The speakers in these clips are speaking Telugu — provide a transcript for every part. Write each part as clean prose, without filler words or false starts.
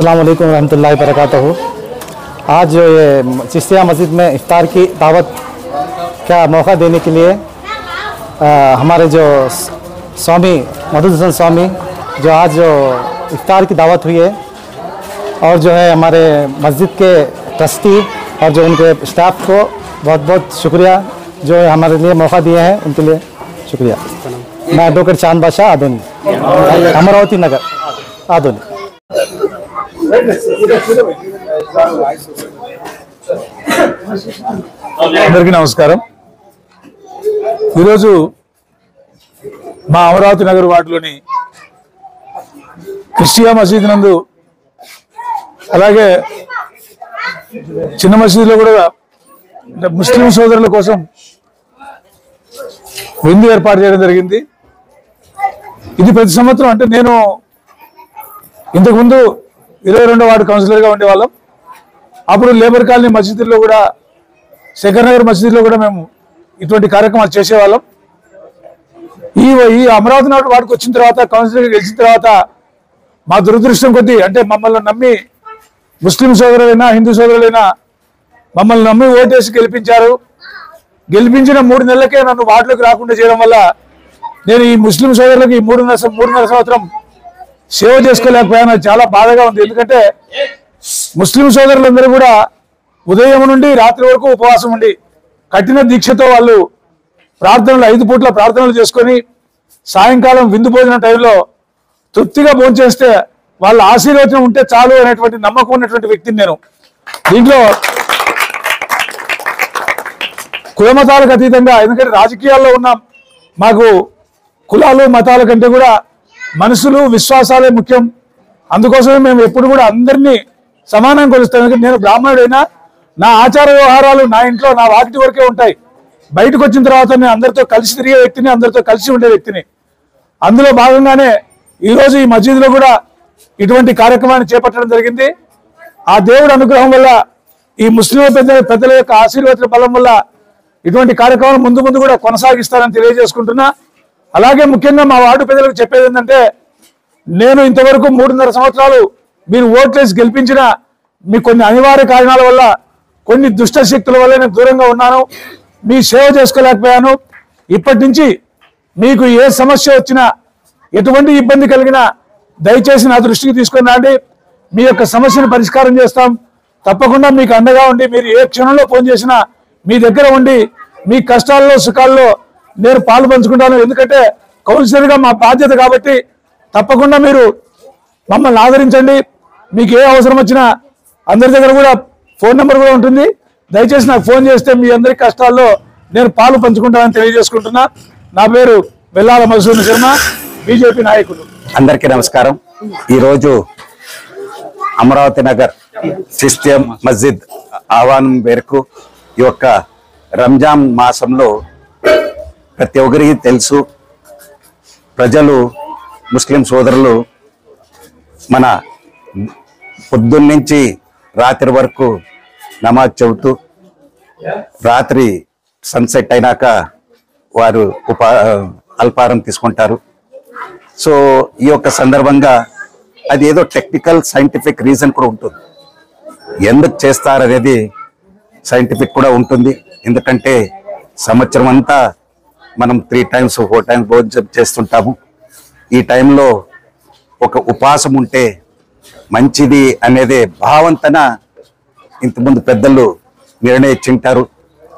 अस्सलाम वालेकुम रहमतुल्लाहि वबरकातुहू। आज जो ये चिश्तिया मस्जिद में इफ्तार की दावत का मौका देने के लिए हमारे जो स्वामी मधुसूदन हसन स्वामी जो आज जो इफ्तार की दावत हुई है और जो है हमारे मस्जिद के ट्रस्टी और जो उनके स्टाफ को बहुत बहुत शुक्रिया जो हमारे लिए मौका दिए हैं, उनके लिए शुक्रिया। मैं एडवोकेट चांद बादशाह आदोनी, अमरावती नगर आदोनी। అందరికీ నమస్కారం। ఈరోజు మా అమరావతి నగర్ వార్డులోని క్రిస్టియా మసీద్ నందు అలాగే చిన్న మసీదులో కూడా ముస్లిం సోదరుల కోసం విందు ఏర్పాటు చేయడం జరిగింది। ఇది ప్రతి సంవత్సరం అంటే నేను ఇంతకుముందు 22వ వార్డు కౌన్సిలర్గా ఉండేవాళ్ళం। అప్పుడు లేబర్ కాలనీ మసీదుల్లో కూడా శేఖర్ నగర్ మసీదులో కూడా మేము ఇటువంటి కార్యక్రమాలు చేసేవాళ్ళం। ఈ అమరావతి నగర్ వార్డుకు వచ్చిన తర్వాత కౌన్సిలర్గా గెలిచిన తర్వాత మా దురదృష్టం కొద్దీ అంటే మమ్మల్ని నమ్మి ముస్లిం సోదరులైనా హిందూ సోదరులైనా మమ్మల్ని నమ్మి ఓటేసి గెలిపించారు। గెలిపించిన 3 నెలలకే నన్ను వార్డులోకి రాకుండా చేయడం వల్ల నేను ఈ ముస్లిం సోదరులకు ఈ మూడున్నర సంవత్సరం సేవ చేసుకోలేకపోయాను। చాలా బాధగా ఉంది। ఎందుకంటే ముస్లిం సోదరులందరూ కూడా ఉదయం నుండి రాత్రి వరకు ఉపవాసం ఉండి కఠిన దీక్షతో వాళ్ళు ప్రార్థనలు 5 పూట్ల ప్రార్థనలు చేసుకొని సాయంకాలం విందు భోజనం టైంలో తృప్తిగా భోంచేస్తే వాళ్ళ ఆశీర్వచనం ఉంటే చాలు అనేటువంటి నమ్మకం ఉన్నటువంటి వ్యక్తిని నేను। దీంట్లో కులమతాలకు అతీతంగా, ఎందుకంటే రాజకీయాల్లో ఉన్నాం, మాకు కులాలు మతాల కంటే కూడా మనసులు విశ్వాసాలే ముఖ్యం। అందుకోసమే మేము ఎప్పుడు కూడా అందరినీ సమానంగా కొలుస్తాం। ఎందుకంటే నేను బ్రాహ్మణుడైనా నా ఆచార వ్యవహారాలు నా ఇంట్లో నా వాకిటి వరకే ఉంటాయి। బయటకు వచ్చిన తర్వాత నేను అందరితో కలిసి తిరిగే వ్యక్తిని, అందరితో కలిసి ఉండే వ్యక్తిని। అందులో భాగంగానే ఈరోజు ఈ మసీదులో కూడా ఇటువంటి కార్యక్రమాన్ని చేపట్టడం జరిగింది। ఆ దేవుడి అనుగ్రహం వల్ల ఈ ముస్లిం పెద్దల యొక్క ఆశీర్వాద బలం వల్ల ఇటువంటి కార్యక్రమాలు ముందు కూడా కొనసాగిస్తానని తెలియజేసుకుంటున్నా। అలాగే ముఖ్యంగా మా వార్డు పెద్దలకు చెప్పేది ఏంటంటే, నేను ఇంతవరకు 3.5 సంవత్సరాలు మీరు ఓట్లేసి గెలిపించిన మీ కొన్ని అనివార్య కారణాల వల్ల, కొన్ని దుష్ట శక్తుల వల్ల నేను దూరంగా ఉన్నాను, మీ సేవ చేసుకోలేకపోయాను। ఇప్పటి నుంచి మీకు ఏ సమస్య వచ్చినా, ఎటువంటి ఇబ్బంది కలిగినా దయచేసి నా దృష్టికి తీసుకొని రండి। మీ యొక్క సమస్యను పరిష్కారం చేస్తాం। తప్పకుండా మీకు అండగా ఉండి, మీరు ఏ క్షణంలో ఫోన్ చేసినా మీ దగ్గర ఉండి మీ కష్టాల్లో సుఖాల్లో నేను పాలు పంచుకుంటాను। ఎందుకంటే కౌన్సిలర్గా మా బాధ్యత కాబట్టి తప్పకుండా మీరు మమ్మల్ని ఆదరించండి। మీకు ఏ అవసరం వచ్చినా అందరి దగ్గర కూడా ఫోన్ నెంబర్ కూడా ఉంటుంది। దయచేసి నాకు ఫోన్ చేస్తే మీ అందరి కష్టాల్లో నేను పాలు పంచుకుంటానని తెలియజేసుకుంటున్నా। నా పేరు వెల్లాల మధుసూదన్ శర్మ, బీజేపీ నాయకుడు। అందరికీ నమస్కారం। ఈరోజు అమరావతి నగర్ చిశ్తియా మస్జిద్ ఆహ్వానం మేరకు ఈ యొక్క రంజాన్ మాసంలో ప్రతి ఒక్కరికి తెలుసు, ప్రజలు ముస్లిం సోదరులు మన పొద్దున్నుంచి రాత్రి వరకు నమాజ్ చెబుతూ రాత్రి సన్సెట్ అయినాక వారు అల్పాహారం తీసుకుంటారు। సో ఈ యొక్క సందర్భంగా అది ఏదో టెక్నికల్ సైంటిఫిక్ రీజన్ కూడా ఉంటుంది, ఎందుకు చేస్తారనేది సైంటిఫిక్ కూడా ఉంటుంది। ఎందుకంటే సంవత్సరం అంతా మనం 3 టైమ్స్ 4 టైమ్స్ భోజనం చేస్తుంటాము। ఈ టైంలో ఒక ఉపవాసం ఉంటే మంచిది అనేది భావంతన ఇంతకుముందు పెద్దలు నిర్ణయించుంటారు।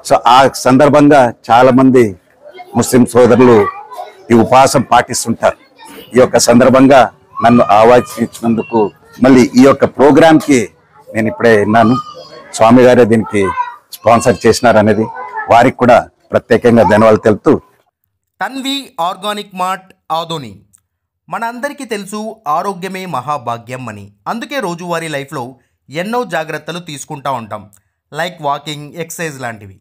సో ఆ సందర్భంగా చాలామంది ముస్లిం సోదరులు ఈ ఉపవాసం పాటిస్తుంటారు। ఈ యొక్క సందర్భంగా నన్ను ఆహ్వానించినందుకు, మళ్ళీ ఈ యొక్క ప్రోగ్రాంకి నేను ఇప్పుడే విన్నాను, స్వామి గారే దీనికి స్పాన్సర్ చేసినారు అనేది వారికి కూడా ప్రత్యేకంగా ధన్యవాదాలు తెలుపుతూ, తన్వి ఆర్గానిక్ మార్ట్ ఆదోని మనందరికీ తెలుసు ఆరోగ్యమే మహాభాగ్యం అని। అందుకే రోజువారీ లైఫ్లో ఎన్నో జాగ్రత్తలు తీసుకుంటూ ఉంటాం, లైక్ వాకింగ్, ఎక్సర్సైజ్ లాంటివి।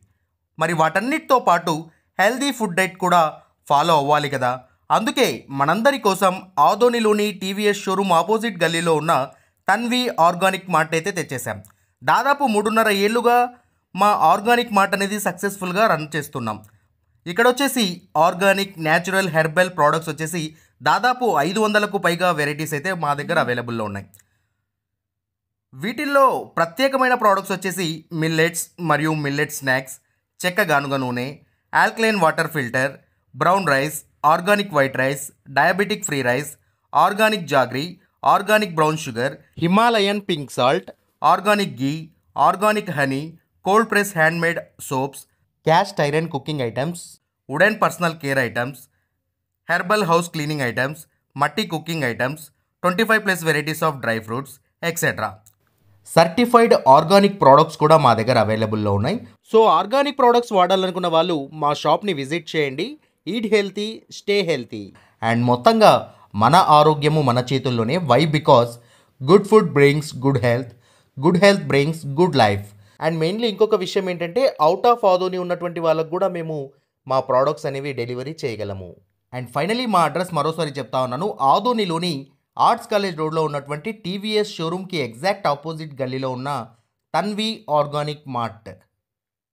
మరి వాటన్నిటితో పాటు హెల్దీ ఫుడ్ డైట్ కూడా ఫాలో అవ్వాలి కదా। అందుకే మనందరి కోసం ఆదోనిలోని టీవీఎస్ షోరూమ్ ఆపోజిట్ గల్లీలో ఉన్న తన్వి ఆర్గానిక్ మార్ట్ అయితే తెచ్చేసాం। దాదాపు 3.5 ఏళ్ళుగా మా ఆర్గానిక్ మార్ట్ అనేది సక్సెస్ఫుల్గా రన్ చేస్తున్నాం। ఇక్కడ వచ్చేసి ఆర్గానిక్ న్యాచురల్ హెర్బల్ ప్రోడక్ట్స్ వచ్చేసి దాదాపు 500కు పైగా వెరైటీస్ అయితే మా దగ్గర అవైలబుల్లో ఉన్నాయి। వీటిల్లో ప్రత్యేకమైన ప్రోడక్ట్స్ వచ్చేసి మిల్లెట్స్ మరియు మిల్లెట్ స్నాక్స్, చెక్క గానుగ నూనె, alkaline water filter, brown rice, organic white rice, diabetic free rice, organic jaggery, organic brown sugar, Himalayan pink salt, organic ghee, organic honey, cold press handmade soaps, cast iron cooking items, wooden personal care items, herbal house cleaning items, మట్టి cooking items, 25+ varieties of dry fruits etcetera. Certified organic products కూడా మా దగ్గర అవైలబుల్లో ఉన్నాయి. సో ఆర్గానిక్ ప్రోడక్ట్స్ వాడాలనుకున్న వాళ్ళు మా షాప్ని విజిట్ చేయండి. Eat healthy, stay healthy. And మొత్తంగా మన ఆరోగ్యము మన చేతుల్లోనే. Why? Because good food brings good health brings good life. And mainly ఇంకొక విషయం ఏంటంటే అవుట్ ఆఫ్ ఆదోని ఉన్నటువంటి వాళ్ళకు కూడా మేము మా ప్రోడక్ట్స్ అనేవి డెలివరీ చేయగలము. అండ్ ఫైనలీ మా అడ్రస్ మరోసారి చెప్తా ఉన్నాను. ఆదోనిలోని ఆర్ట్స్ కాలేజ్ రోడ్లో ఉన్నటువంటి టీవీఎస్ షోరూమ్కి ఎగ్జాక్ట్ ఆపోజిట్ గల్లీలో ఉన్న తన్వి ఆర్గానిక్ మార్ట్.